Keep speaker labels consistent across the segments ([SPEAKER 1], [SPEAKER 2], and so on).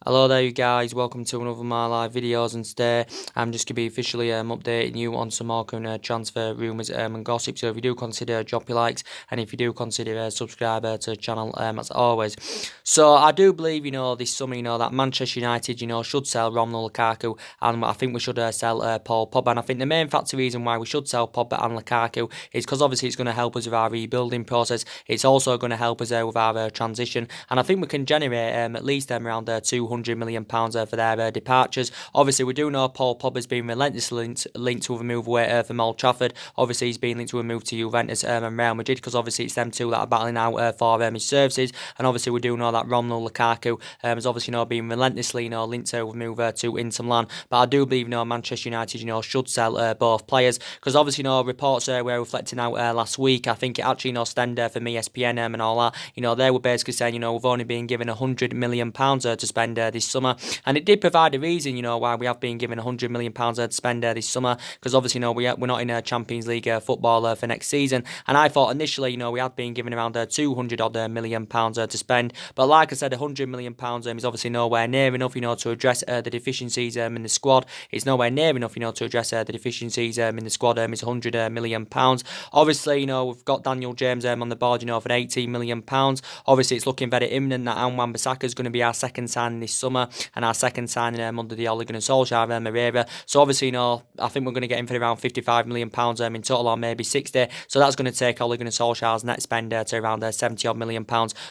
[SPEAKER 1] Hello there you guys, welcome to another of my live videos, and today I'm just going to be officially updating you on some more current transfer rumours and gossip. So if you do consider drop your likes, and if you do consider subscribe to the channel as always. So I do believe, this summer, that Manchester United, should sell Romelu Lukaku, and I think we should sell Paul Pogba. And I think the main factor reason why we should sell Pogba and Lukaku is because obviously it's going to help us with our rebuilding process. It's also going to help us with our transition, and I think we can generate at least around £200 million for their departures. Obviously, we do know Paul Pogba's been relentlessly linked to a move away from Old Trafford. Obviously, he's been linked to a move to Juventus and Real Madrid, because obviously it's them two that are battling out for his services. And obviously, we do know that Romelu Lukaku has obviously been relentlessly linked to a move to Inter Milan. But I do believe Manchester United should sell both players, because obviously reports were reflecting out last week. I think it actually stemmed from ESPN and all that. They were basically saying we've only been given £100 million to spend this summer, and it did provide a reason why we have been given £100 million to spend this summer, because obviously we're not in a Champions League football for next season. And I thought initially we had been given around £200 million to spend, but like I said, £100 million is obviously nowhere near enough to address the deficiencies in the squad. It's nowhere near enough to address the deficiencies in the squad. It's £100 million. Obviously we've got Daniel James on the board for £18 million. Obviously it's looking very imminent that Wan-Bissaka is going to be our second signing this summer, and our second signing under the Ole Gunnar Solskjaer era. So obviously I think we're going to get him for around £55 million in total, or maybe 60. So that's going to take Ole Gunnar Solskjaer's net spend to around £70 million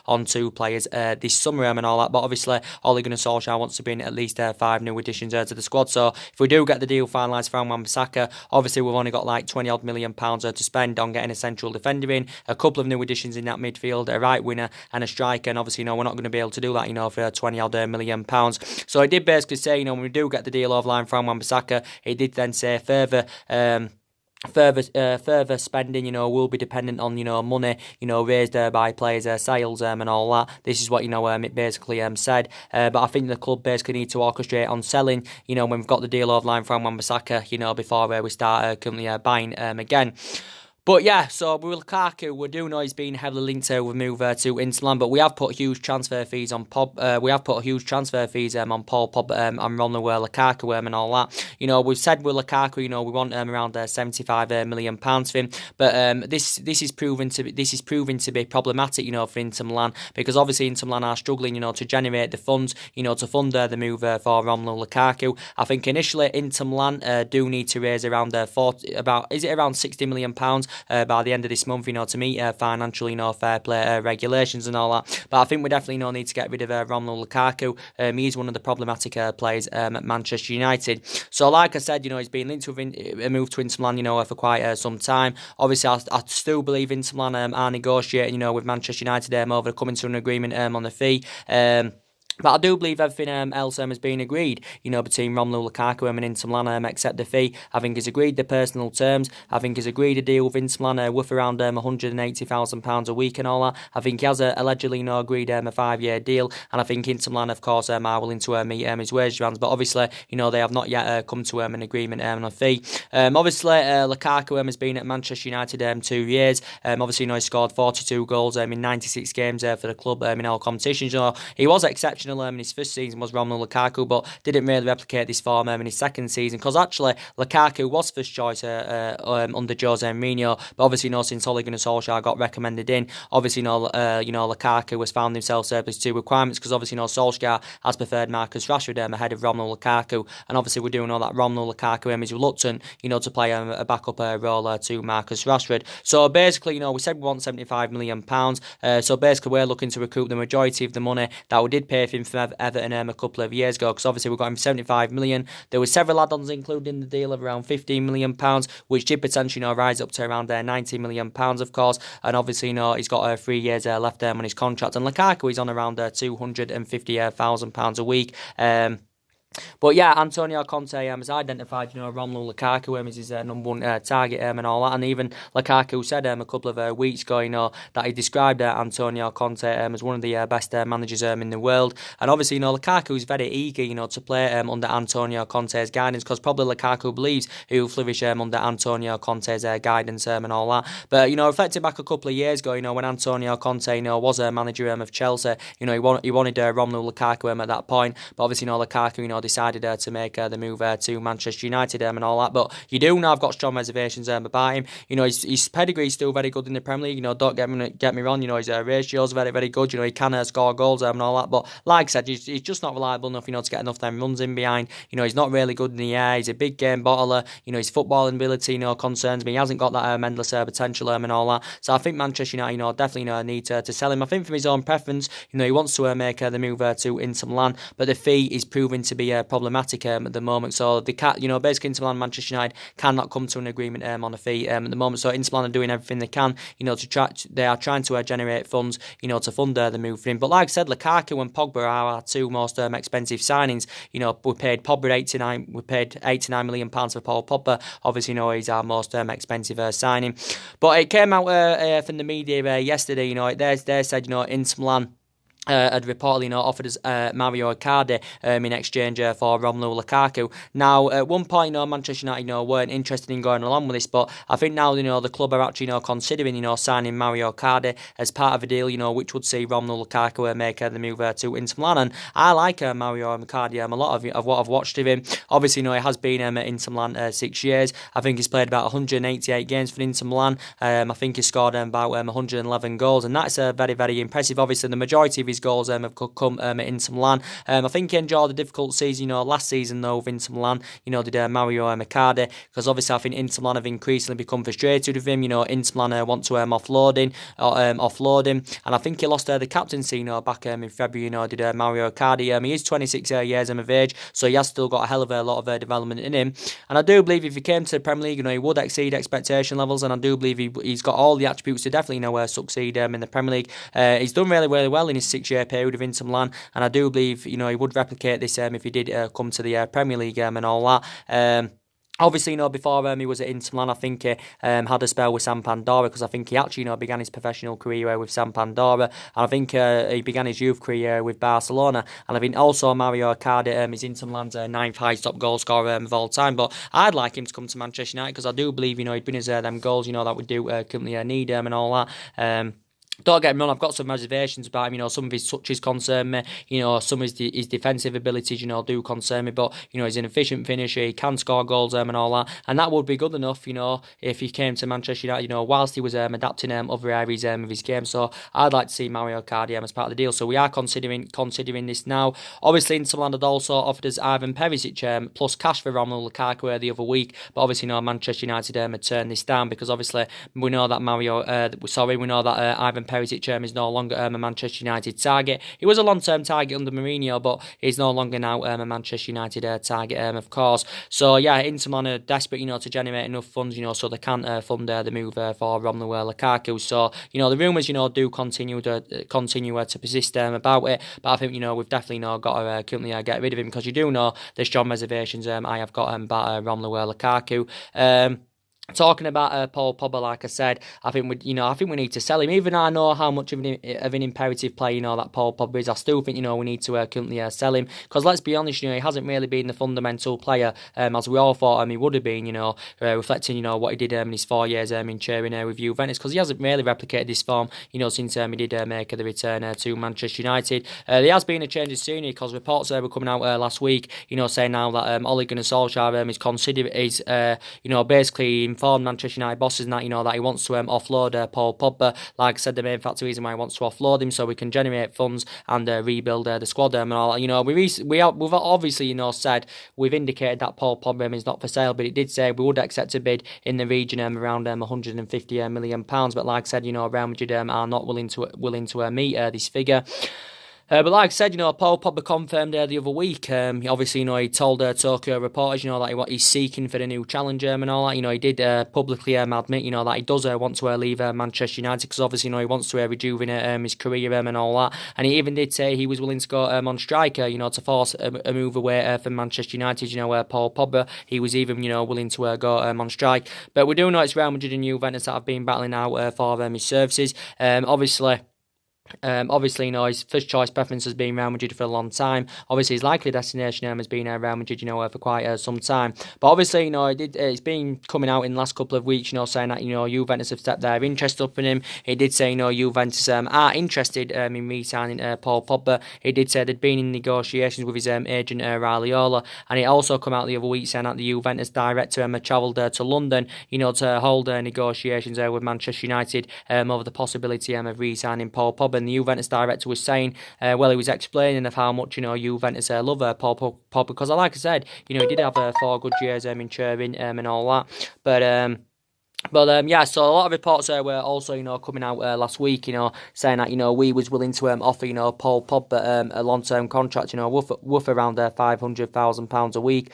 [SPEAKER 1] on two players this summer and all that. But obviously Ole Gunnar Solskjaer wants to bring at least 5 new additions to the squad. So if we do get the deal finalised for Wan-Bissaka, obviously we've only got like £20 million to spend on getting a central defender in, a couple of new additions in that midfield, a right winger and a striker. And obviously we're not going to be able to do that for £20 million. So it did basically say when we do get the deal over line from Wan-Bissaka, it did then say further spending will be dependent on money raised by players sales and all that. This is what it basically said, but I think the club basically need to orchestrate on selling when we've got the deal over line from Wan-Bissaka before we start currently buying again. But yeah, so with Lukaku, we do know he's been heavily linked to a move to Inter Milan, but we have put huge transfer fees on we have put huge transfer fees on Paul Pogba and Romelu Lukaku and all that. We've said with Lukaku, we want around £75 million for him, but this is proven to be problematic, for Inter Milan, because obviously Inter Milan are struggling, to generate the funds, to fund the move for Romelu Lukaku. I think initially Inter Milan do need to raise around around £60 million. By the end of this month, to meet financial, fair play regulations and all that. But I think we definitely need to get rid of Romelu Lukaku. He's one of the problematic players at Manchester United. So, like I said, he's been linked with a move to Inter Milan, for quite some time. Obviously, I still believe Inter Milan are negotiating, with Manchester United over coming to an agreement on the fee. But I do believe everything else has been agreed, between Romelu Lukaku and Inter Milan, except the fee. I think he's agreed the personal terms. I think he's agreed a deal with Inter Milan worth around £180,000 a week and all that. I think he has allegedly agreed a 5-year deal, and I think Inter Milan, of course, are willing to meet his wage demands. But obviously, they have not yet come to an agreement on a fee. Obviously, Lukaku has been at Manchester United 2 years. Obviously, he scored 42 goals in 96 games for the club in all competitions. He was exceptional in his first season, was Romelu Lukaku, but didn't really replicate this form in his second season, because actually Lukaku was first choice under Jose Mourinho, but obviously since Ole Gunnar Solskjaer got recommended in, obviously Lukaku has found himself surplus to requirements, because obviously Solskjaer has preferred Marcus Rashford ahead of Romelu Lukaku, and obviously we do know that Romelu Lukaku is reluctant to play a backup role to Marcus Rashford. So basically we said we want £75 million, so basically we're looking to recoup the majority of the money that we did pay for him from Everton a couple of years ago, because obviously we got him £75 million. There were several add-ons included in the deal of around £15 million, which did potentially rise up to around £90 million, of course. And obviously he's got 3 years left on his contract, and Lukaku is on around £250,000 a week. But yeah, Antonio Conte has identified, Romelu Lukaku as his number one target and all that. And even Lukaku said a couple of weeks ago, that he described Antonio Conte as one of the best managers in the world. And obviously, Lukaku is very eager, to play under Antonio Conte's guidance, because probably Lukaku believes he will flourish under Antonio Conte's guidance and all that. But, reflecting back a couple of years ago, when Antonio Conte, was a manager of Chelsea, he wanted Romelu Lukaku at that point. But obviously, Lukaku, decided to make the move to Manchester United and all that. But you do know I've got strong reservations about him. His pedigree is still very good in the Premier League. Don't get me wrong. His ratio's very, very good. He can score goals and all that. But like I said, he's just not reliable enough, to get enough them runs in behind. He's not really good in the air. He's a big game bottler. His footballing ability, concerns me. He hasn't got that endless potential and all that. So I think Manchester United, definitely need to sell him. I think from his own preference, he wants to make the move to Inter Milan, but the fee is proving to be problematic at the moment. So the basically Inter Milan and Manchester United cannot come to an agreement on a fee at the moment. So Inter Milan are doing everything they can, they are trying to generate funds, to fund the move for him. But like I said, Lukaku and Pogba are our two most expensive signings. We paid Pogba we paid £89 million for Paul Pogba. Obviously, he's our most expensive signing. But it came out from the media yesterday. They said, Inter Milan had reportedly offered us Mario Icardi in exchange for Romelu Lukaku. Now, at one point, Manchester United weren't interested in going along with this, but I think now, the club are actually, considering, signing Mario Icardi as part of a deal, which would see Romelu Lukaku make the move to Inter Milan. And I like Mario Icardi a lot of what I've watched of him. Obviously, he has been at Inter Milan 6 years. I think he's played about 188 games for Inter Milan. I think he's scored about 111 goals, and that's very, very impressive. Obviously, the majority of his goals have come at Inter Milan. I think he enjoyed a difficult season, last season though with Inter Milan, did Mario Icardi, because obviously I think Inter Milan have increasingly become frustrated with him. Inter Milan want to offload him, and I think he lost the captaincy, back in February, did Mario Icardi. He is 26 years of age, so he has still got a hell of a lot of development in him, and I do believe if he came to the Premier League, he would exceed expectation levels, and I do believe he's got all the attributes to definitely succeed in the Premier League. He's done really, really well in his 6-year period of Inter Milan, and I do believe he would replicate this if he did come to the Premier League and all that. Obviously, before he was at Inter Milan, I think he had a spell with Sampdoria, because I think he actually, began his professional career with Sampdoria, and I think he began his youth career with Barcelona, and I think also Mario Icardi is Inter Milan's 9th highest top goal scorer of all time. But I'd like him to come to Manchester United, because I do believe, he'd bring us them goals, that we do currently need and all that. Don't get me wrong, I've got some reservations about him. Some of his touches concern me. Some of his defensive abilities, do concern me. But, he's an efficient finisher. He can score goals and all that. And that would be good enough, if he came to Manchester United, whilst he was adapting other areas of his game. So I'd like to see Mario Icardi as part of the deal. So we are considering this now. Obviously, Inter Milan had also offered us Ivan Perisic plus cash for Romelu Lukaku the other week. But obviously, Manchester United had turned this down, because obviously we know that Ivan Perisic is no longer a Manchester United target. He was a long-term target under Mourinho, but he's no longer now a Manchester United target, of course. So yeah, Inter Milan are desperate, to generate enough funds, so they can fund the move for Romelu Lukaku. So the rumours, do continue to persist about it. But I think we've definitely got to currently get rid of him, because you do know the strong reservations I have got about Romelu Lukaku. Talking about Paul Pogba, like I said, I think we need to sell him. Even I know how much of an imperative player that Paul Pogba is. I still think we need to currently sell him, because let's be honest, he hasn't really been the fundamental player as we all thought he would have been. Reflecting what he did in his 4 years in cheering with Juventus, because he hasn't really replicated this form since he did make the return to Manchester United. There has been a change of scenery, because reports were coming out last week, saying now that Ole Gunnar Solskjaer is basically informed Manchester United bosses that that he wants to offload Paul Pogba. Like I said, the main factor reason why he wants to offload him, so we can generate funds and rebuild the squad and all. We've obviously said, we've indicated that Paul Pogba is not for sale, but it did say we would accept a bid in the region around 150 million pounds. But like I said, Real Madrid are not willing to meet this figure. But like I said, Paul Pogba confirmed the other week. Obviously, he told Tokyo reporters, that what he's seeking for the new challenger and all that. He did publicly admit, that he does want to leave Manchester United because obviously, he wants to rejuvenate his career and all that. And he even did say he was willing to go on strike, to force a move away from Manchester United. Paul Pogba, he was even, willing to go on strike. But we do know it's Real Madrid and Juventus that have been battling out for his services. Obviously, his first choice preference has been Real Madrid for a long time. Obviously, his likely destination has been Real Madrid, for quite some time. But obviously, it's been coming out in the last couple of weeks, saying that, Juventus have stepped their interest up in him. He did say, Juventus are interested in re-signing Paul Pogba. He did say they'd been in negotiations with his agent, Raiola. And it also come out the other week saying that the Juventus director travelled to London, to hold negotiations with Manchester United over the possibility of re-signing Paul Pogba. And the Juventus director was saying, he was explaining of how much, Juventus love Paul Pogba, because like I said, he did have 4 good years in Turin and all that, But so a lot of reports were also, coming out last week, saying that, we was willing to offer, Paul Pogba a long-term contract, worth around £500,000 a week.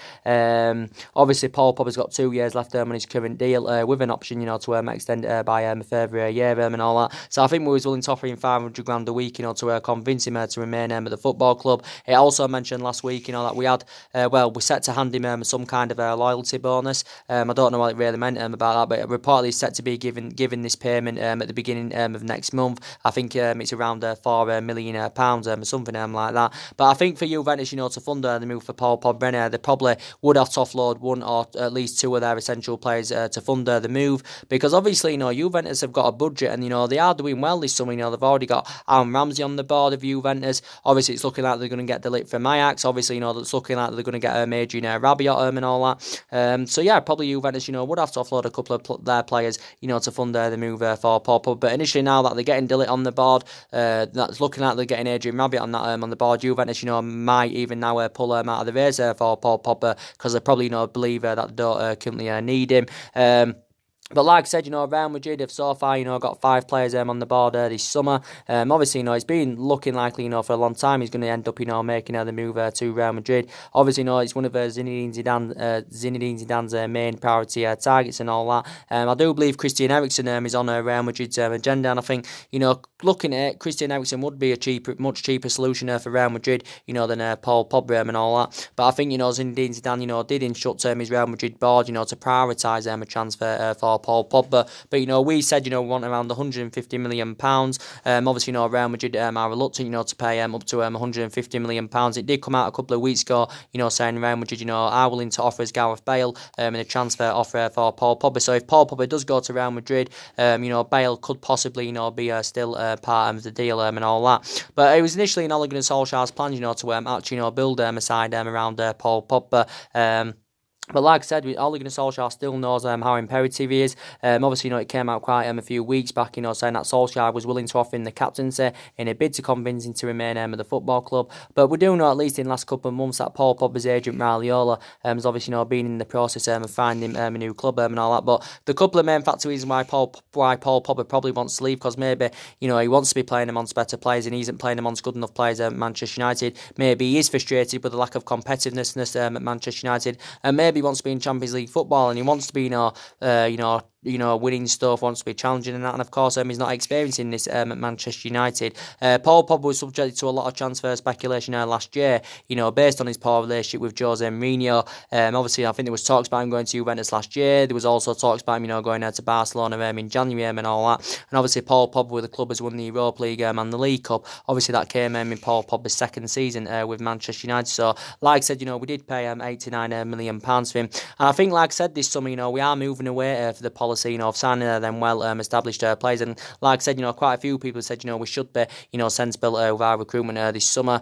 [SPEAKER 1] Obviously, Paul Pogba's got 2 years left on his current deal, with an option, to extend by a further year and all that. So I think we was willing to offer him £500,000 a week, to convince him to remain at the football club. It also mentioned last week, that we had, we're set to hand him some kind of a loyalty bonus. I don't know what it really meant about that, but reportedly set to be given this payment at the beginning of next month. I think it's around £4 million or something like that. But I think for Juventus, to fund the move for Paul Pogba, they probably would have to offload 1 or at least 2 of their essential players to fund the move, because obviously, Juventus have got a budget and they are doing well this summer. They've already got Aaron Ramsey on the board of Juventus. Obviously, it's looking like they're going to get the lit from Ajax. Obviously, it's looking like they're going to get Adrian Rabiot and all that. So yeah, probably Juventus, would have to offload a couple of their players, to fund the move for Paul Pogba. But initially, now that they're getting Dillit on the board, that's looking like they're getting Adrian Rabiot on that on the board. Juventus, might even now pull him out of the race for Paul Pogba, because they probably believe that they don't currently need him. But like I said, Real Madrid have so far, got 5 players on the board this summer. Obviously, it's been looking likely, for a long time he's going to end up, making the move to Real Madrid. Obviously, it's one of Zinedine Zidane's main priority targets and all that. I do believe Christian Eriksen is on Real Madrid's agenda, and I think, looking at it, Christian Eriksen would be a much cheaper solution for Real Madrid, than Paul Pogba and all that. But I think, Zinedine Zidane, did instruct his Real Madrid board, to prioritise a transfer for Paul Pogba. But we said we want around £150 million. Obviously, Real Madrid are reluctant to pay up to £150 million. It did come out a couple of weeks ago, saying Real Madrid are willing to offer us Gareth Bale in a transfer offer for Paul Pogba. So if Paul Pogba does go to Real Madrid, Bale could possibly be still part of the deal and all that. But it was initially in Ole Gunnar Solskjaer's plan to actually build a side around Paul Pogba. But like I said, Ole Gunnar Solskjaer still knows how imperative he is. Obviously, it came out quite a few weeks back, saying that Solskjaer was willing to offer him the captaincy in a bid to convince him to remain at the football club. But we do know, at least in the last couple of months, that Paul Pogba's agent, Raiola, has obviously been in the process of finding a new club and all that. But the couple of main factor reasons why Paul Pogba probably wants to leave, because maybe, he wants to be playing amongst better players and he isn't playing amongst good enough players at Manchester United. Maybe he is frustrated with the lack of competitiveness at Manchester United, and maybe he wants to be in Champions League football and he wants to be, winning stuff, wants to be challenging and that, and of course he's not experiencing this at Manchester United. Paul Pogba was subject to a lot of transfer speculation last year, based on his poor relationship with Jose Mourinho. Obviously, I think there was talks about him going to Juventus last year. There was also talks about him, going out to Barcelona in January and all that. And obviously, Paul Pogba with the club has won the Europa League and the League Cup. Obviously, that came in Paul Pogba's second season with Manchester United. So, like I said, we did pay £89 million for him. And I think, like I said, this summer, we are moving away for the policy, of signing them well-established players. And like I said, quite a few people said, we should be, sensible with our recruitment this summer.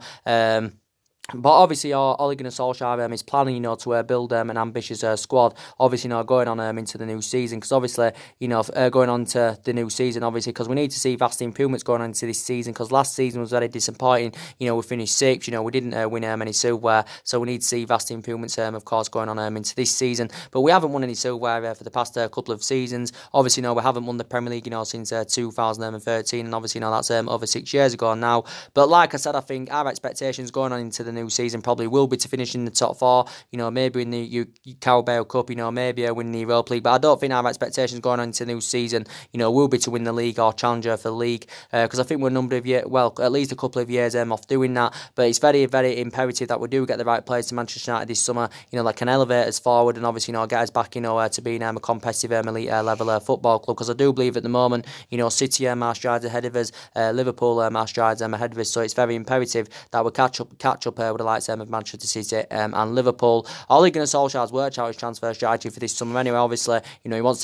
[SPEAKER 1] But obviously, Ole Gunnar Solskjaer is planning, to build an ambitious squad. Obviously, going on into the new season, because obviously, going on to the new season, obviously, because we need to see vast improvements going on into this season. Because last season was very disappointing. We finished sixth. We didn't win any silverware, so we need to see vast improvements, of course, going on into this season. But we haven't won any silverware for the past couple of seasons. Obviously, we haven't won the Premier League, since 2013, and obviously, that's over 6 years ago now. But like I said, I think our expectations going on into the new season probably will be to finish in the top four, maybe in the Carabao Cup, maybe win the Europa League, but I don't think our expectations going on into the new season, will be to win the league or challenger for the league, because I think we're a number of years, well, at least a couple of years off doing that, but it's very, very imperative that we do get the right players to Manchester United this summer, that can elevate us forward and obviously, get us back, to being a competitive elite level football club, because I do believe at the moment, City are strides ahead of us, Liverpool are strides ahead of us, so it's very imperative that we catch up with the likes of Manchester City and Liverpool. Ole Gunnar Solskjaer's worked out his transfer strategy for this summer anyway. Obviously, he wants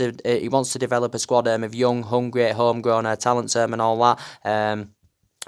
[SPEAKER 1] to develop a squad of young, hungry, homegrown talents and all that.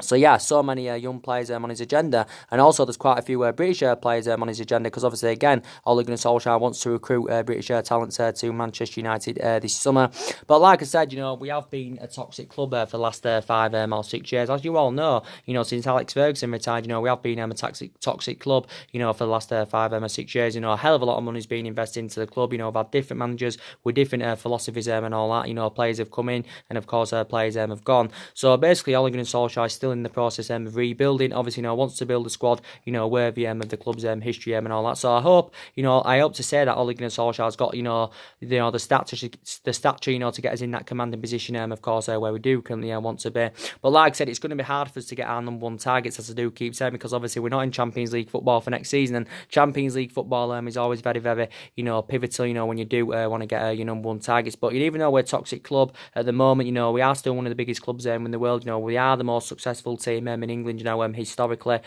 [SPEAKER 1] So yeah, so many young players on his agenda, and also there's quite a few British players on his agenda, because obviously again, Ole Gunnar Solskjaer wants to recruit British talents to Manchester United this summer. But like I said, we have been a toxic club for the last 5 or 6 years, as you all know. Since Alex Ferguson retired, we have been a toxic club, for the last 5 or 6 years. A hell of a lot of money's been invested into the club. We've had different managers with different philosophies and all that. Players have come in, and of course players have gone. So basically, Ole Gunnar Solskjaer is still in the process of rebuilding. Obviously, wants to build a squad, worthy of the club's history and all that. So I hope to say that Ole Gunnar Solskjaer's got, the stature, to get us in that commanding position, of course, where we do currently want to be. But like I said, it's going to be hard for us to get our number one targets, as I do keep saying, because obviously we're not in Champions League football for next season, and Champions League football is always very, very, pivotal, when you do want to get your number one targets. But even though we're a toxic club at the moment, we are still one of the biggest clubs in the world. We are the most successful team in England, historically.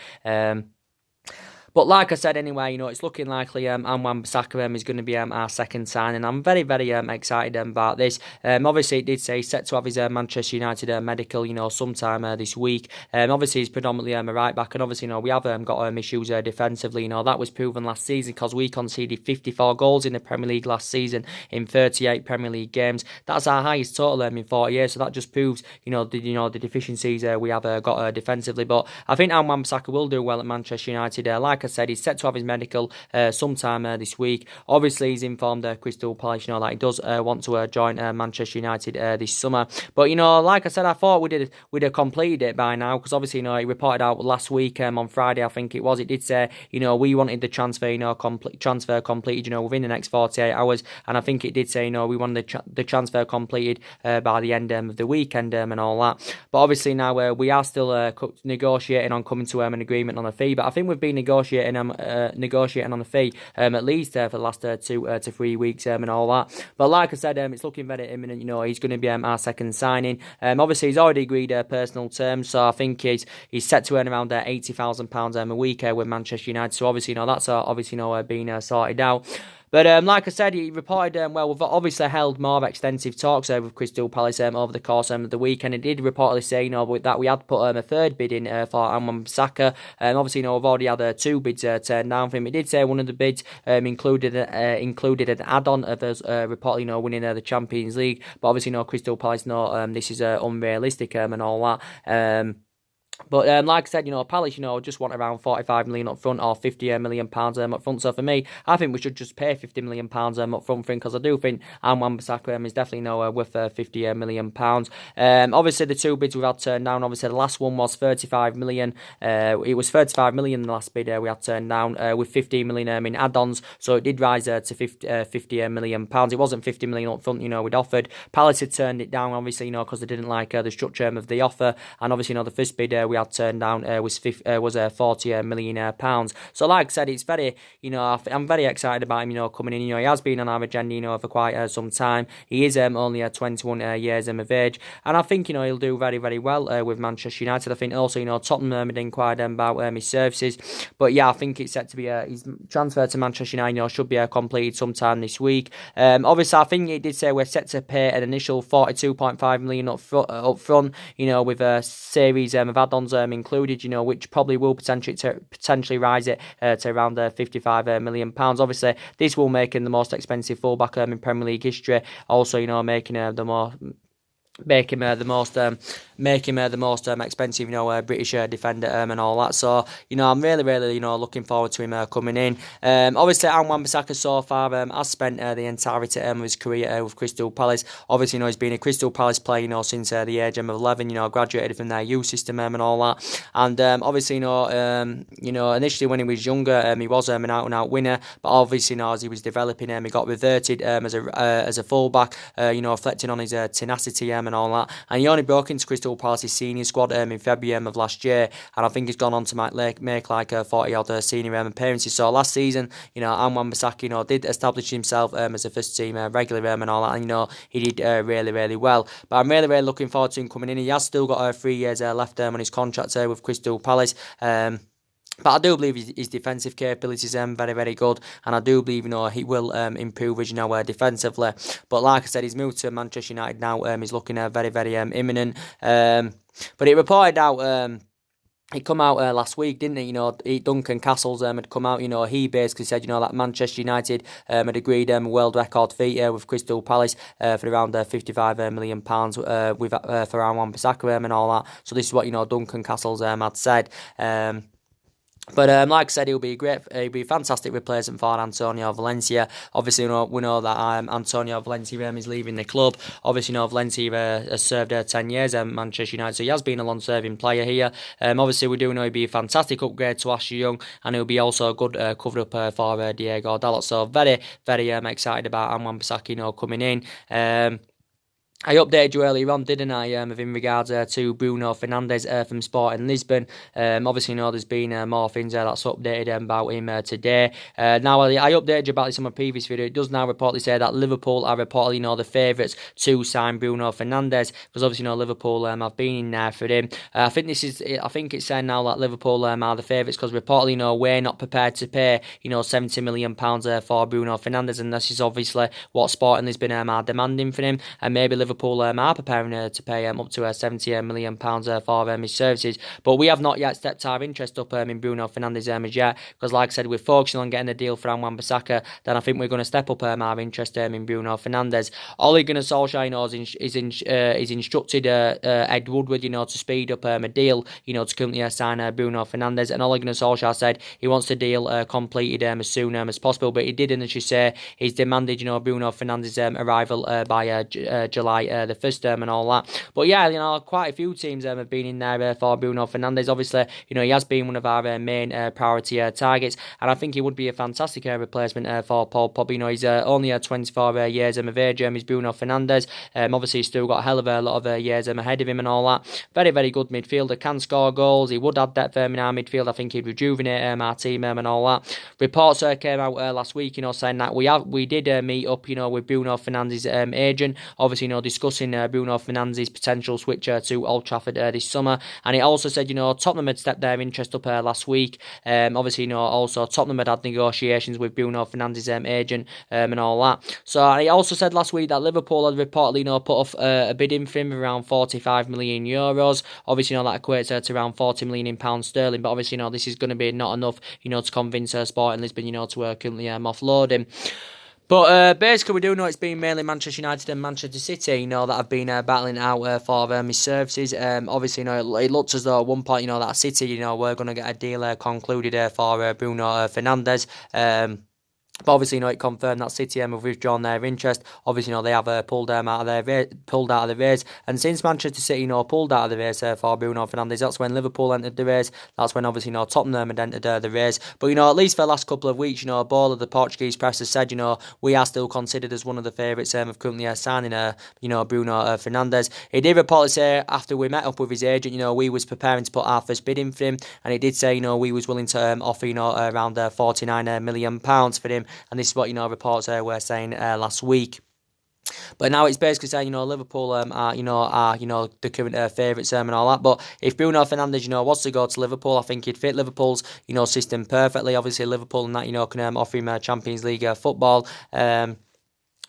[SPEAKER 1] But like I said, anyway, it's looking likely Wan-Bissaka is going to be our second signing. I'm very, very excited about this. Obviously, it did say he's set to have his Manchester United medical, sometime this week. Obviously, he's predominantly a right back, and obviously, we have got issues defensively. That was proven last season, because we conceded 54 goals in the Premier League last season in 38 Premier League games. That's our highest total in 40 years. So that just proves, the deficiencies we have got defensively. But I think Wan-Bissaka will do well at Manchester United. Like I said, he's set to have his medical sometime this week. Obviously, he's informed Crystal Palace, that he does want to join Manchester United this summer. But like I said, I thought we'd have completed it by now, because obviously, he reported out last week on Friday, I think it was. It did say, we wanted the transfer, transfer completed, within the next 48 hours, and I think it did say, we wanted the transfer completed by the end of the weekend and all that. But obviously now we are still negotiating on coming to an agreement on a fee. But I think we've been negotiating on the fee at least for the last 2 to 3 weeks and all that. But like I said, it's looking very imminent. He's going to be our second signing. Obviously, he's already agreed personal terms, so I think he's set to earn around £80,000 a week with Manchester United. So obviously, that's being sorted out. But like I said, he reported, we've obviously held more extensive talks with Crystal Palace over the course of the week, and it did reportedly say, that we had put a third bid in for Wan-Bissaka. Obviously, we've already had 2 bids turned down for him. It did say one of the bids included an add-on of us reportedly, winning the Champions League. But obviously, Crystal Palace this is unrealistic and all that. But like I said, Palace, just want around 45 million up front or 50 million pounds up front. So for me, I think we should just pay 50 million pounds up front for him, because I do think Wan-Bissaka is definitely worth 50 million pounds. Obviously, the 2 bids we had turned down. Obviously, the last one was 35 million. It was 35 million the last bid we had turned down with 15 million in add-ons. So it did rise to 50 million pounds. It wasn't 50 million up front, we'd offered. Palace had turned it down, obviously, because they didn't like the structure of the offer. And obviously, the first bid we had turned down was 40 million pounds. So like I said, it's very, I'm very excited about him, coming in. He has been on our agenda, for quite some time. He is only 21 years of age, and I think, he'll do very, very well with Manchester United. I think also, Tottenham had inquired about his services, but yeah, I think it's set to be his transfer to Manchester United, should be completed sometime this week. Obviously, I think it did say we're set to pay an initial 42.5 million up front, with a series of add-ons add-ons included, which probably will potentially rise it to around £55 million. Obviously, this will make him the most expensive fullback in Premier League history. Also, making the more make him the most expensive, British defender and all that. So, I'm really, looking forward to him coming in. Obviously, Wan-Bissaka so far has spent the entirety of his career with Crystal Palace. Obviously, he's been a Crystal Palace player, since the age of 11. Graduated from their youth system and all that. And obviously, initially when he was younger, he was an out-and-out winner. But obviously, as he was developing, he got reverted as a fullback. Reflecting on his tenacity and all that. And he only broke into Crystal Palace's senior squad in February of last year, and I think he's gone on to make like 40 odd senior appearances. So last season, Wan-Bissaka, did establish himself as a first team regular and all that, and he did really well. But I'm really looking forward to him coming in. He has still got 3 years left on his contract with Crystal Palace. But I do believe his defensive capabilities are very good, and I do believe he will improve his defensively. But like I said, he's moved to Manchester United now. He's looking very imminent. But it reported out. He come out last week, didn't he? Duncan Castles had come out. He basically said, that Manchester United had agreed a world record fee with Crystal Palace for around £55 million with for Wan-Bissaka and all that. So this is what Duncan Castles had said. But like I said, he'll be a fantastic replacement for Antonio Valencia. Obviously, we know that Antonio Valencia is leaving the club. Obviously, Valencia has served 10 years at Manchester United, so he has been a long-serving player here. Obviously, we do know he'll be a fantastic upgrade to Ashley Young, and he'll be also a good cover-up for Diego Dalot. So very excited about Wan-Bissaka coming in. I updated you earlier on, didn't I, in regards to Bruno Fernandes from Sporting Lisbon. Obviously, there's been more things that's updated about him today. Now, I updated you about this in my previous video. It does now reportedly say that Liverpool are reportedly the favourites to sign Bruno Fernandes, because obviously, Liverpool have been in there for him. I think it's saying now that Liverpool are the favourites, because reportedly, we're not prepared to pay, £70 million for Bruno Fernandes, and this is obviously what Sporting Lisbon are demanding for him, and maybe Liverpool are preparing to pay up to £70 million for his services. But we have not yet stepped our interest up in Bruno Fernandes as yet, because like I said, we're focusing on getting a deal for Wan-Bissaka. Then I think we're going to step up our interest in Bruno Fernandes. Ole Gunnar Solskjaer is instructed Ed Woodward to speed up a deal to currently sign Bruno Fernandes, and Ole Gunnar Solskjaer said he wants the deal completed as soon as possible. But he didn't, as you say, he's demanded Bruno Fernandes' arrival by July the 1st and all that. But yeah, quite a few teams have been in there for Bruno Fernandes. Obviously, he has been one of our main priority targets, and I think he would be a fantastic replacement for Paul Pogba. He's only 24 years of age, is Bruno Fernandes. Obviously, he's still got a hell of a lot of years ahead of him and all that. Very good midfielder, can score goals. He would add depth in our midfield. I think he'd rejuvenate our team and all that. Reports came out last week, saying that we did meet up, with Bruno Fernandes' agent. Obviously, discussing Bruno Fernandes' potential switch to Old Trafford this summer, and he also said Tottenham had stepped their interest up last week. Obviously, also Tottenham had negotiations with Bruno Fernandes' agent and all that. So he also said last week that Liverpool had reportedly put off a bid in for him around €45 million. Obviously, that equates to around £40 million sterling. But obviously, this is going to be not enough, to convince Sporting Lisbon, to currently offload him. But basically, we do know it's been mainly Manchester United and Manchester City, that have been battling out for his services. Obviously, it looks as though at one point, that City, we're going to get a deal concluded for Bruno Fernandes. But obviously, it confirmed that City have withdrawn their interest. Obviously, they have pulled out of the race. And since Manchester City, pulled out of the race for Bruno Fernandes, that's when Liverpool entered the race. That's when obviously, Tottenham had entered the race. But at least for the last couple of weeks, Ball of the Portuguese press has said, we are still considered as one of the favourites of currently signing, Bruno Fernandes. He did reportedly say after we met up with his agent, we was preparing to put our first bid in for him, and he did say, we was willing to offer, around £49 million for him. And this is what reports were saying last week. But now it's basically saying, Liverpool are the current favourites and all that. But if Bruno Fernandes, wants to go to Liverpool, I think he'd fit Liverpool's, system perfectly. Obviously, Liverpool and that, can offer him Champions League football.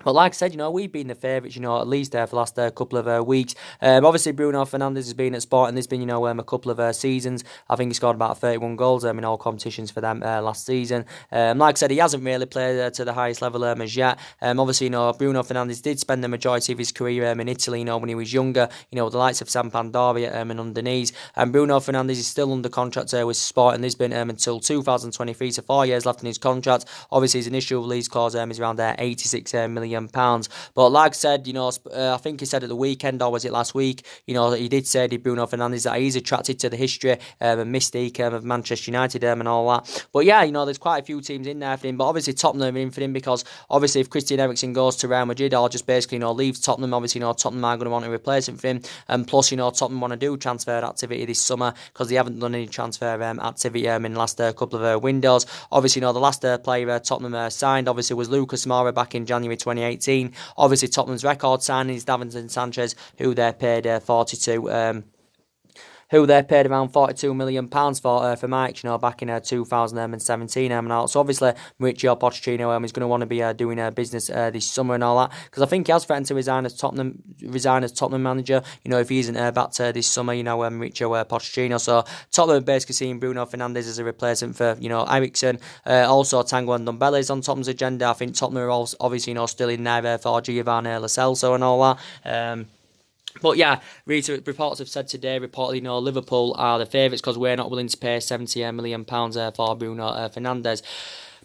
[SPEAKER 1] But like I said, we've been the favourites, at least for the last couple of weeks. Obviously, Bruno Fernandes has been at Sporting Lisbon, a couple of seasons. I think he scored about 31 goals in all competitions for them last season. Like I said, he hasn't really played to the highest level as yet. Obviously, Bruno Fernandes did spend the majority of his career in Italy, when he was younger, the likes of Sampdoria and underneath. And Bruno Fernandes is still under contract with Sporting Lisbon until 2023, so 4 years left in his contract. Obviously, his initial release clause is around there, 86 million. But like I said, I think he said at the weekend, or was it last week, he did say, Bruno Fernandes, that he's attracted to the history and mystique of Manchester United and all that. But yeah, there's quite a few teams in there for him, but obviously Tottenham are in for him, because obviously if Christian Eriksen goes to Real Madrid, or just basically, leaves Tottenham, obviously, Tottenham are going to want to replace him for him. And plus, Tottenham want to do transfer activity this summer, because they haven't done any transfer activity in the last couple of windows. Obviously, the last player Tottenham signed, obviously, was Lucas Moura back in January 2018. Obviously, Tottenham's record signing is Davinson Sanchez, who they paid around £42 million for Mike, back in 2017. So obviously, Mauricio Pochettino is going to want to be doing business this summer and all that, because I think he has threatened to resign as Tottenham manager, if he isn't back this summer, Mauricio Pochettino. So Tottenham basically seeing Bruno Fernandes as a replacement for, Eriksen. Also, Tanguy Ndombele is on Tottenham's agenda. I think Tottenham are also, obviously, still in there for Giovanni Lo Celso and all that. But yeah, reports have said today, reportedly, Liverpool are the favourites because we're not willing to pay £70 million for Bruno Fernandes.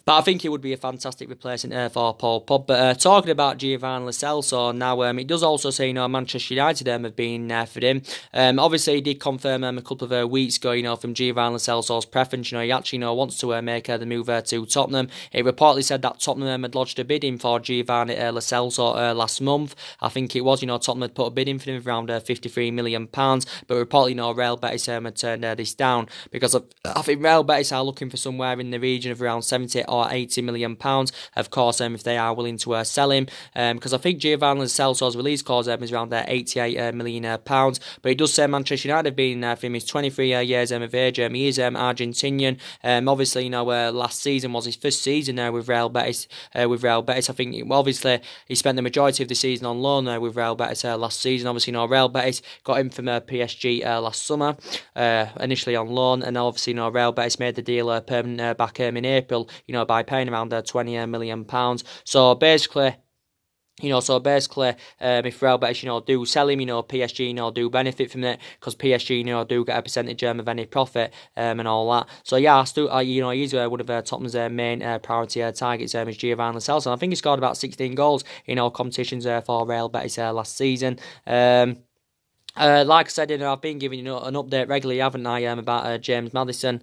[SPEAKER 1] But I think he would be a fantastic replacement for Paul Pogba. Talking about Giovanni Lo Celso now, it does also say, Manchester United have been for him. Obviously, he did confirm a couple of weeks ago, from Giovanni Lo Celso's preference. He actually, wants to make the move to Tottenham. It reportedly said that Tottenham had lodged a bid in for Giovanni Lo Celso last month. I think it was, Tottenham had put a bid in for him of around £53 million. But reportedly, Real Betis had turned this down, because I think Real Betis are looking for somewhere in the region of around 70 or £80 million, of course, if they are willing to sell him, because I think Giovanni Lo Celso's release clause is around £88 million, but it does say Manchester United have been for him. He's 23 years of age. He is Argentinian. Obviously, last season was his first season with Real Betis. I think obviously he spent the majority of the season on loan with Real Betis last season. Obviously, Real Betis got him from PSG last summer, initially on loan, and obviously, Real Betis made the deal permanent back in April, by paying around £20 million. So basically, if Real Betis, do sell him, PSG, do benefit from it, because PSG, do get a percentage of any profit and all that. So yeah, he's one of Tottenham's main priority targets is Giovanni Lo Celso. I think he scored about 16 goals in all competitions for Real Betis last season. Like I said, I've been giving an update regularly, haven't I, about James Maddison.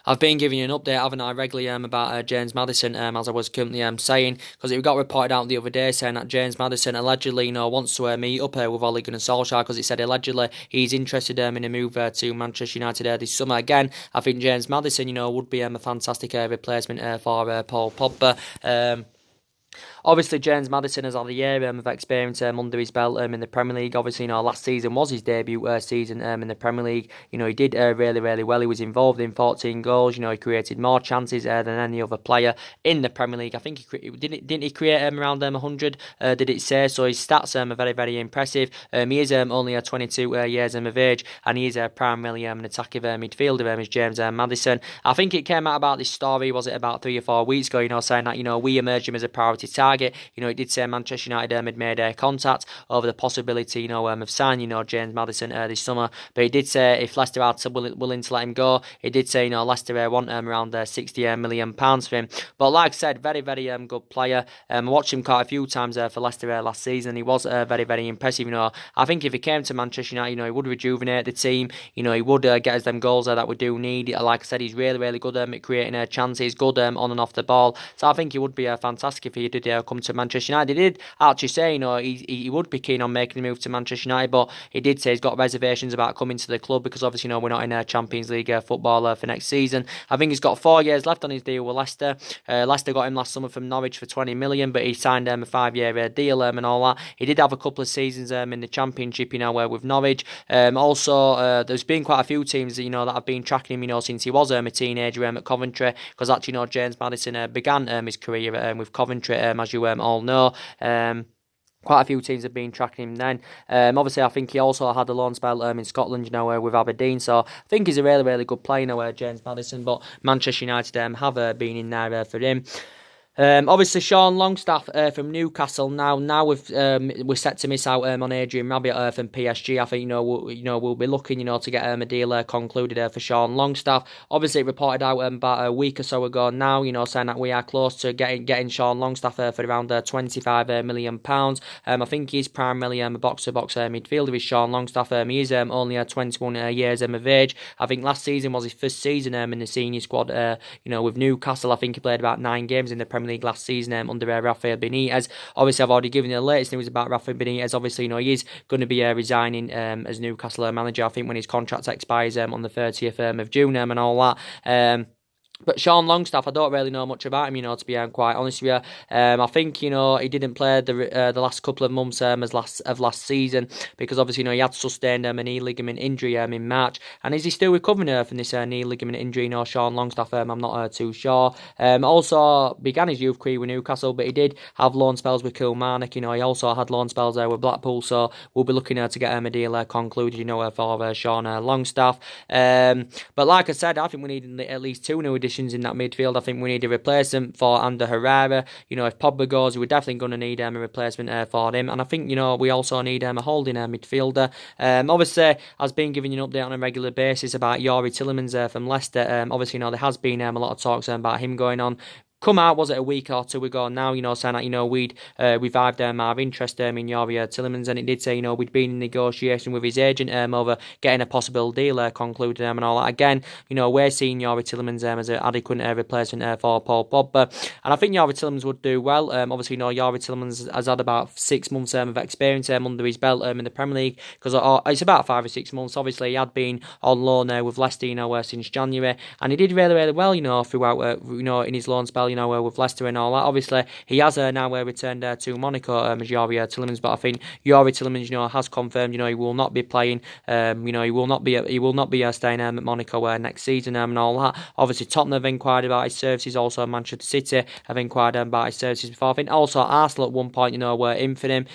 [SPEAKER 1] I've been giving you an update, haven't I, regularly about James Maddison, as I was currently saying, because it got reported out the other day saying that James Maddison allegedly, wants to meet up with Ole Gunnar Solskjaer, because it said allegedly he's interested in a move to Manchester United this summer. Again, I think James Maddison, would be a fantastic replacement for Paul Pogba. Obviously, James Maddison has had a year of experience under his belt in the Premier League. Obviously, last season was his debut season in the Premier League. He did really, really well. He was involved in 14 goals. He created more chances than any other player in the Premier League. I think didn't he create around 100? Did it say? So his stats are very, very impressive. He is only 22 years of age, and he is primarily an attacking midfielder. Is James Maddison. I think it came out about this story. Was it about 3 or 4 weeks ago? Saying that we emerged him as a priority target. It did say Manchester United had made contact over the possibility, of signing, James Maddison this summer. But it did say if Leicester are willing to let him go, it did say, Leicester want around £60 million for him. But like I said, very, very good player. I watched him quite a few times for Leicester last season. He was very, very impressive. I think if he came to Manchester United, he would rejuvenate the team. He would get us them goals that we do need. Like I said, he's really, really good at creating chances, good on and off the ball. So I think he would be fantastic if he did come to Manchester United. He did actually say, he would be keen on making a move to Manchester United, but he did say he's got reservations about coming to the club because obviously, we're not in a Champions League football for next season. I think he's got 4 years left on his deal with Leicester. Leicester got him last summer from Norwich for 20 million, but he signed a 5-year deal and all that. He did have a couple of seasons in the Championship, with Norwich. Also, there's been quite a few teams, that have been tracking him, since he was a teenager at Coventry, because actually, James Maddison began his career with Coventry, as you all know. Quite a few teams have been tracking him then. Obviously, I think he also had a loan spell in Scotland, with Aberdeen. So I think he's a really, really good player, James Maddison. But Manchester United have been in there for him. Obviously, Sean Longstaff from Newcastle. Now we're set to miss out on Adrian Rabiot from PSG. I think we'll be looking to get a deal concluded for Sean Longstaff. Obviously, it reported out about a week or so ago now. Saying that we are close to getting Sean Longstaff for around £25 million. I think he's primarily a box-to-box midfielder. Is Sean Longstaff? He is only 21 years of age. I think last season was his first season in the senior squad. With Newcastle, I think he played about 9 games in the Premier League last season under Rafael Benitez. Obviously, I've already given you the latest news about Rafael Benitez. Obviously, he is going to be resigning as Newcastle manager. I think when his contract expires on the 30th of June and all that. But Sean Longstaff, I don't really know much about him, to be quite honest with you. I think, he didn't play the last couple of months of last season because obviously, he had sustained a knee ligament injury in March. And is he still recovering from this knee ligament injury? Sean Longstaff, I'm not too sure. Also began his youth career with Newcastle, but he did have loan spells with Kilmarnock. He also had loan spells with Blackpool, so we'll be looking to get a deal concluded, for Sean Longstaff. But like I said, I think we need at least 2 new additions in that midfield. I think we need a replacement for Ander Herrera. If Pogba goes, we're definitely going to need a replacement for him. And I think, we also need a holding midfielder. Obviously, I've been giving you an update on a regular basis about Youri Tielemans from Leicester. Obviously, there has been a lot of talks about him going on. Come out, was it a week or 2 ago now, saying that, we'd revived our interest in Youri Tielemans, and it did say, we'd been in negotiation with his agent over getting a possible deal concluded and all that. Again, we're seeing Youri Tielemans as an adequate replacement for Paul Pogba, and I think Youri Tielemans would do well. Obviously, Youri Tielemans has had about 6 months of experience under his belt in the Premier League, because it's about 5 or 6 months. Obviously, he had been on loan with Leicester, since January, and he did really, really well, throughout, in his loan spell, with Leicester and all that. Obviously, he has now returned to Monaco as Youri Tielemans, but I think Youri Tielemans, has confirmed, he will not be playing, he will not be staying at Monaco next season and all that. Obviously, Tottenham have inquired about his services. Also, Manchester City have inquired about his services before. I think also Arsenal at one point, were in for him.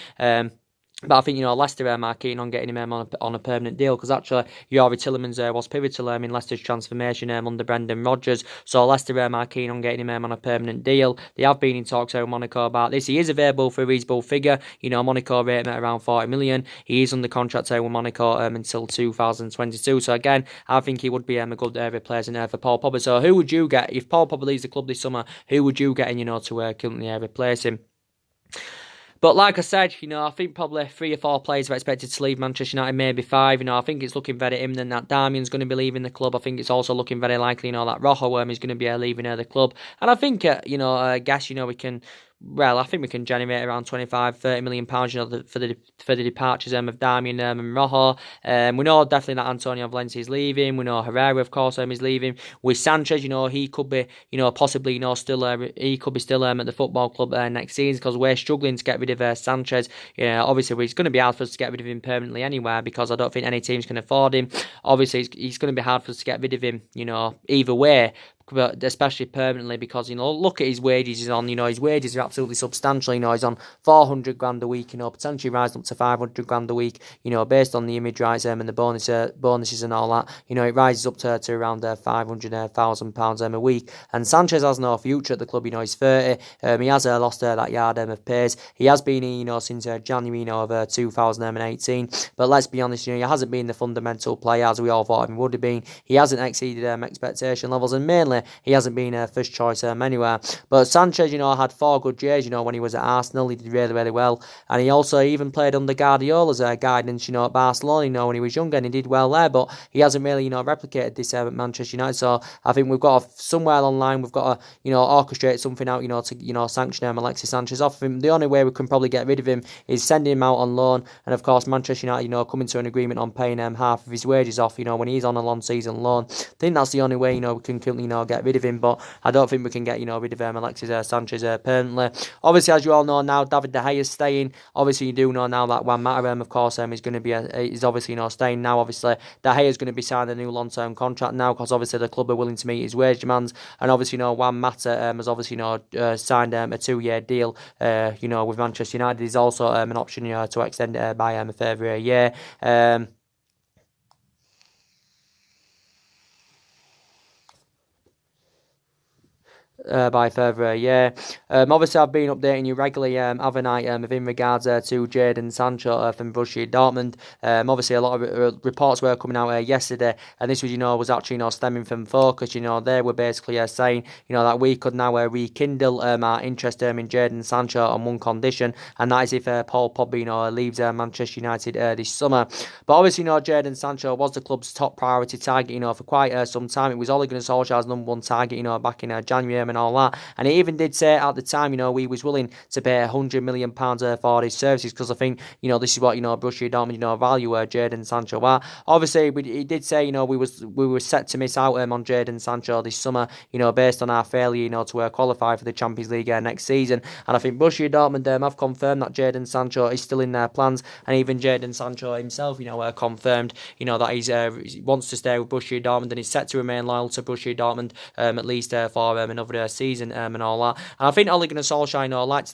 [SPEAKER 1] But I think, Leicester are keen on getting him on a permanent deal, because actually Youri Tielemans was pivotal in Leicester's transformation under Brendan Rodgers. So Leicester are keen on getting him on a permanent deal. They have been in talks with Monaco about this. He is available for a reasonable figure. Monaco rate him at around 40 million. He is under contract with Monaco until 2022. So again, I think he would be a good replacement for Paul Pogba. So who would you get if Paul Pogba leaves the club this summer? Who would you get in, to currently replace him? But like I said, I think probably 3 or 4 players are expected to leave Manchester United, maybe 5. I think it's looking very imminent that Darmian's going to be leaving the club. I think it's also looking very likely, that Rojo is going to be leaving the club. And I think, I guess, we can... Well, I think we can generate around £25-30 million, for the departures of Darmian and Rojo. We know definitely that Antonio Valencia is leaving. We know Herrera, of course, is leaving. With Sanchez, he could be, possibly, still, he could be still at the football club next season, because we're struggling to get rid of Sanchez. Obviously, it's going to be hard for us to get rid of him permanently anywhere, because I don't think any teams can afford him. Obviously, it's going to be hard for us to get rid of him, either way. But especially permanently, because look at his wages he's on. His wages are absolutely substantial. He's on 400 grand a week. Potentially rising up to 500 grand a week. Based on the image rights and the bonuses and all that. It rises up to around £500,000 a week. And Sanchez has no future at the club. He's 30. He has lost that yard of pace. He has been since January of 2018. But let's be honest, he hasn't been the fundamental player as we all thought he would have been. He hasn't exceeded expectation levels, and mainly unfortunately, he hasn't been first choice anywhere. But Sanchez, had 4 good years, when he was at Arsenal. He did really, really well. And he also even played under Guardiola's guidance, at Barcelona, when he was younger, and he did well there. But he hasn't really, replicated this at Manchester United. So I think we've got to, somewhere online, we've got to, orchestrate something out, to, sanction Alexis Sanchez off him. The only way we can probably get rid of him is sending him out on loan. And of course, Manchester United, coming to an agreement on paying half of his wages off, when he's on a long season loan. I think that's the only way, we can, get rid of him. But I don't think we can get, rid of Alexis Sanchez permanently. Obviously, as you all know now, David De Gea is staying. Obviously, you do know now that Juan Mata, of course, is going to be, is obviously, staying now. Obviously, De Gea is going to be signing a new long-term contract now, because obviously the club are willing to meet his wage demands. And obviously, Juan Mata has obviously, signed a 2-year deal, with Manchester United. There's also an option, to extend it by a further year. By further a year. Obviously, I've been updating you regularly, haven't I, in regards to Jadon Sancho from Borussia Dortmund. Obviously, a lot of reports were coming out yesterday, and this was, was actually, stemming from Focus. They were basically saying, that we could now rekindle our interest in Jadon Sancho on one condition, and that is if Paul Pogba, leaves Manchester United this summer. But obviously, Jadon Sancho was the club's top priority target, for quite some time. It was Ole Gunnar Solskjaer's #1 target, back in January and all that. And he even did say at the time, we was willing to pay £100 million for his services, because I think, this is what, Borussia Dortmund, value Jadon Sancho at. Obviously, he did say, we were set to miss out on Jadon Sancho this summer, based on our failure, to qualify for the Champions League next season. And I think Borussia Dortmund have confirmed that Jadon Sancho is still in their plans, and even Jadon Sancho himself, confirmed, that he wants to stay with Borussia Dortmund, and he's set to remain loyal to Borussia Dortmund at least for another season and all that. And I think Ole Gunnar Solskjaer, likes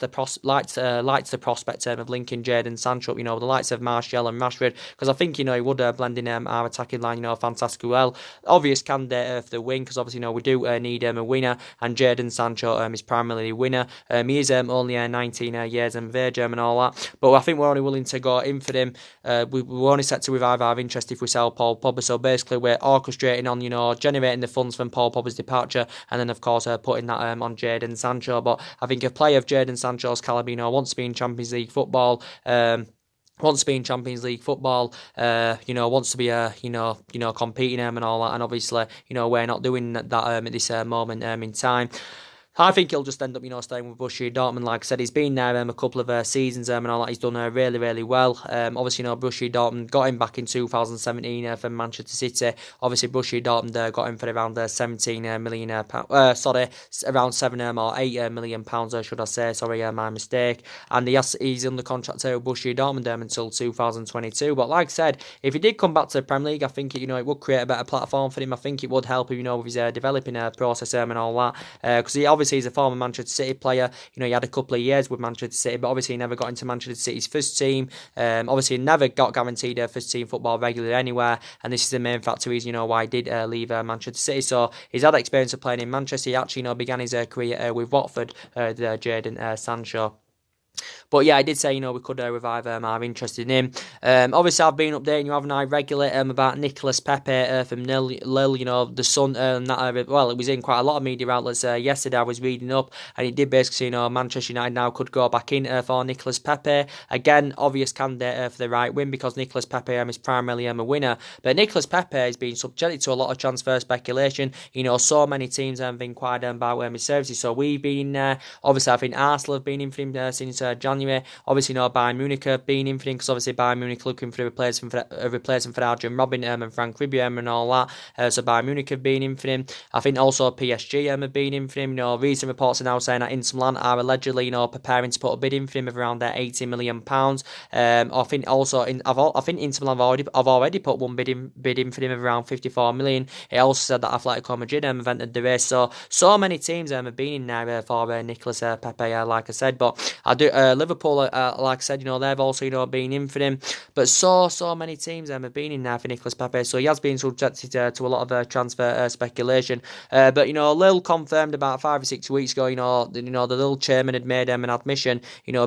[SPEAKER 1] the prospect of linking Jadon Sancho, the likes of Martial and Rashford, because I think, he would blend in our attacking line, fantastically well. Obvious candidate for the wing, because obviously, we do need a winner, and Jadon Sancho is primarily a winner. He is only 19 years of age and all that, but I think we're only willing to go in for him. We're only set to revive our interest if we sell Paul Pogba. So basically, we're orchestrating on, generating the funds from Paul Pogba's departure, and then of course putting that on Jadon Sancho. But I think a player of Jadon Sancho's calibre, wants to be in Champions League football. Wants to be in Champions League football, wants to be, competing and all that. And obviously, we're not doing that at this moment in time. I think he'll just end up, staying with Borussia Dortmund. Like I said, he's been there a couple of seasons and all that. He's done really, really well. Obviously, Borussia Dortmund got him back in 2017 from Manchester City. Obviously, Borussia Dortmund got him for around 17 million around 7 or 8 million pounds, should I say? Sorry, my mistake. And he's under contract with Borussia Dortmund until 2022. But like I said, if he did come back to the Premier League, I think it would create a better platform for him. I think it would help him, with his developing process and all that. Because he obviously he's a former Manchester City player. He had a couple of years with Manchester City, but obviously he never got into Manchester City's first team. Obviously he never got guaranteed first team football regularly anywhere, and this is the main factor why he did leave Manchester City. So he's had experience of playing in Manchester. He actually began his career with Watford, Jadon Sancho. But yeah, I did say, we could revive our interest in him. Obviously, I've been updating you, haven't I, regularly about Nicolas Pepe from Lille, the son. It was in quite a lot of media outlets yesterday. I was reading up, and it did basically say, Manchester United now could go back in for Nicolas Pepe. Again, obvious candidate for the right wing, because Nicolas Pepe is primarily a winner. But Nicolas Pepe has been subjected to a lot of transfer speculation. So many teams have inquired about his services. So we've been, obviously, I think Arsenal have been in for him since January. Obviously, Bayern Munich have been in for him, because obviously Bayern Munich looking for a replacement for Arjen Robben and Frank Ribery and all that. So Bayern Munich have been in for him. I think also PSG have been in for him. Recent reports are now saying that Inter Milan are allegedly preparing to put a bid in for him of around £80 million. I think also I think Inter Milan have already put one bid in for him of around 54 million. It also said that Atletico Madrid have entered the race. So many teams have been in there for Nicolas Pepe, like I said. But I do Liverpool, like I said, they've also, been in for him. But so many teams have been in there for Nicolas Pepe. So he has been subjected to a lot of transfer speculation. But, Lille confirmed about 5 or 6 weeks ago, the Lille chairman had made an admission,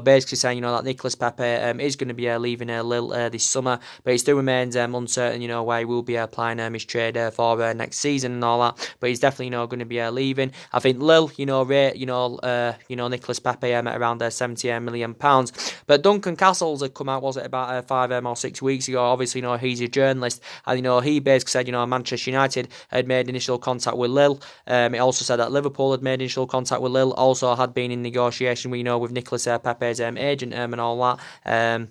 [SPEAKER 1] basically saying, that Nicolas Pepe is going to be leaving Lille this summer. But it still remains uncertain, where he will be applying his trade for next season and all that. But he's definitely, going to be leaving. I think Lille, rate, Nicolas Pepe at around £70 million. But Duncan Castles had come out, was it about 5 or 6 weeks ago? Obviously, he's a journalist, and he basically said, Manchester United had made initial contact with Lille. It also said that Liverpool had made initial contact with Lille, also had been in negotiation, with Nicolas Pepe's agent and all that.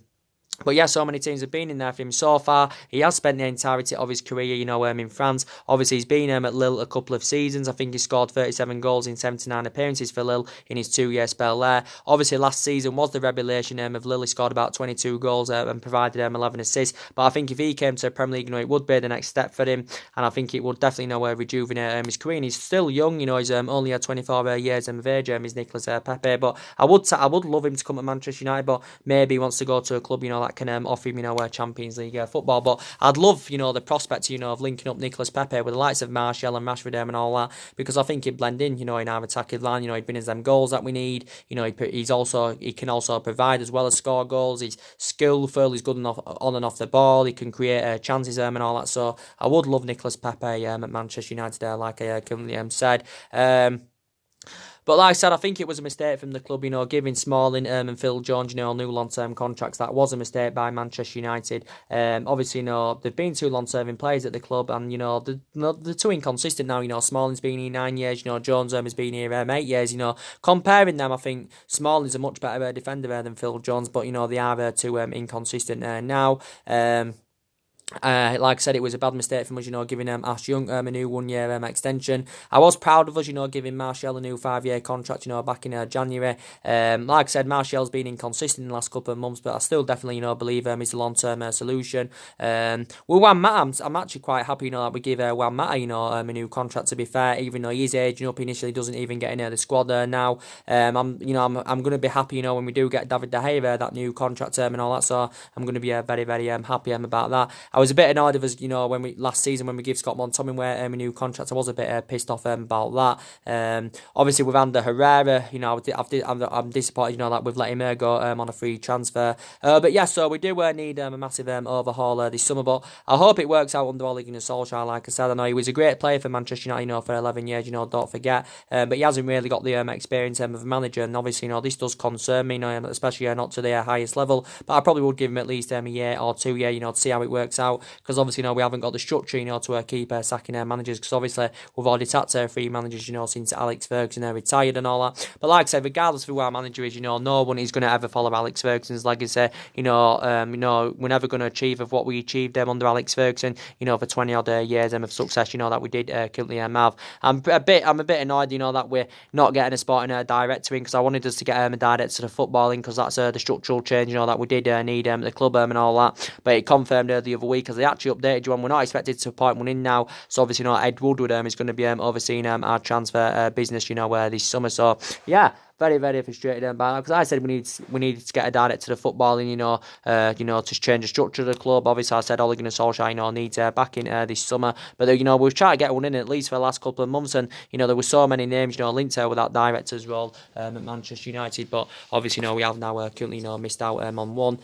[SPEAKER 1] But yeah, so many teams have been in there for him so far. He has spent the entirety of his career, in France. Obviously, he's been at Lille a couple of seasons. I think he scored 37 goals in 79 appearances for Lille in his 2-year spell there. Obviously, last season was the revelation of Lille. He scored about 22 goals and provided 11 assists. But I think if he came to the Premier League, it would be the next step for him. And I think it would definitely rejuvenate his career. And he's still young, he's only 24 years of age, is Nicolas Pepe. But I would love him to come to Manchester United, but maybe he wants to go to a club, that can offer him, Champions League football. But I'd love, the prospect, of linking up Nicolas Pepe with the likes of Martial and Rashford and all that, because I think he'd blend in, in our attacking line. He'd bring us them goals that we need. He can also provide as well as score goals. He's skillful. He's good enough on and off the ball. He can create chances and all that. So I would love Nicolas Pepe at Manchester United, like I currently said. But like I said, I think it was a mistake from the club, giving Smalling and Phil Jones, new long-term contracts. That was a mistake by Manchester United. Obviously, they've been 2 long-serving players at the club, and, they're too inconsistent now. Smalling's been here 9 years, Jones has been here 8 years, Comparing them, I think Smalling's a much better defender than Phil Jones, but, they are too inconsistent now. Like I said, it was a bad mistake from us, giving Ash Young a new 1-year extension. I was proud of us, giving Martial a new 5-year contract, back in January. Like I said, Martial's been inconsistent in the last couple of months, but I still definitely, believe he's a long-term solution. With Juan Mata, I'm actually quite happy, that we give Juan Mata, a new contract, to be fair, even though he's aging up initially, doesn't even get in the squad now. I'm going to be happy, when we do get David De Gea that new contract and all that, so I'm going to be very, very happy about that. I was a bit annoyed of us, when last season when we give Scott McTominay a new contract. I was a bit pissed off about that. Obviously with Ander Herrera, I'm disappointed, that we've let him go on a free transfer. But yeah, so we do need a massive overhaul this summer. But I hope it works out under Ole Gunnar Solskjaer. Like I said, I know he was a great player for Manchester United, for 11 years. Don't forget. But he hasn't really got the experience of a manager, and obviously, this does concern me, especially not to the highest level. But I probably would give him at least a year or 2 years, to see how it works out. Because obviously, we haven't got the structure, to keep sacking managers. Because obviously, we've already tapped 3 managers, since Alex Ferguson retired and all that. But like I said, regardless of who our manager is, no one is going to ever follow Alex Ferguson's legacy. We're never going to achieve of what we achieved under Alex Ferguson, for 20 odd years of success, that we did currently have. I'm a bit annoyed, that we're not getting a sporting director in, because I wanted us to get a director to the footballing, because that's the structural change, that we did need at the club and all that. But it confirmed the other week, because they actually updated you, and we're not expected to appoint one in now. So obviously, Ed Woodward is going to be overseeing our transfer business, this summer. So yeah, very, very frustrated by that, because I said we needed to get a director to the footballing, to change the structure of the club. Obviously, I said Ole Gunnar Solskjaer, needs back in this summer. But we've tried to get one in at least for the last couple of months, and there were so many names, linked with that director's role at Manchester United. But obviously, we have now currently missed out on one.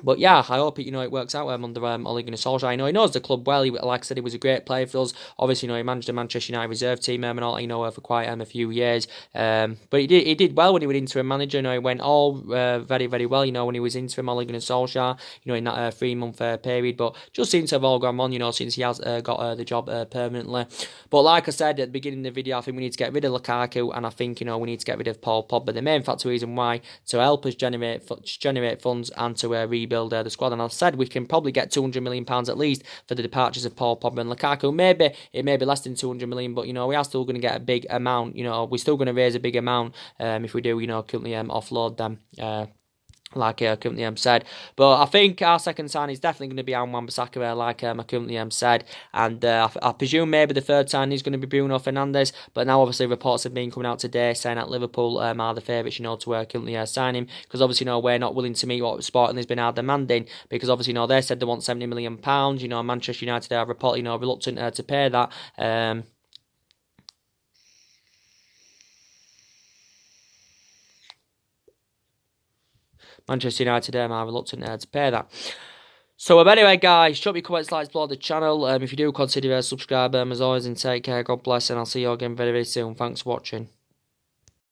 [SPEAKER 1] But yeah, I hope it works out under Ole Gunnar Solskjaer. He knows the club well. Like I said, he was a great player for us. Obviously, he managed the Manchester United reserve team and all, for quite a few years. But he did well when he was interim manager. He went all very, very well. When he was interim Ole Gunnar Solskjaer. In that 3-month period. But just seems to have all gone on. Since he has got the job permanently. But like I said at the beginning of the video, I think we need to get rid of Lukaku, and I think we need to get rid of Paul Pogba. The main factor reason why, to help us generate funds and to rebuild the squad. And I said we can probably get £200 million at least for the departures of Paul Pogba and Lukaku. Maybe it may be less than 200 million, but we are still going to get a big amount. We're still going to raise a big amount if we do currently offload them. like I currently said. But I think our second sign is definitely going to be Wan-Bissaka, like I currently said. And I presume maybe the third sign is going to be Bruno Fernandes. But now obviously reports have been coming out today saying that Liverpool are the favourites, to currently sign him. Because obviously, we're not willing to meet what Sporting Lisbon are demanding. Because obviously, they said they want £70 million. Manchester United are reported, reluctant to pay that. Manchester United are reluctant to pay that. So anyway, guys, drop your comments, likes below the channel. If you do consider subscribe, as always, and take care. God bless, and I'll see you again very, very soon. Thanks for watching.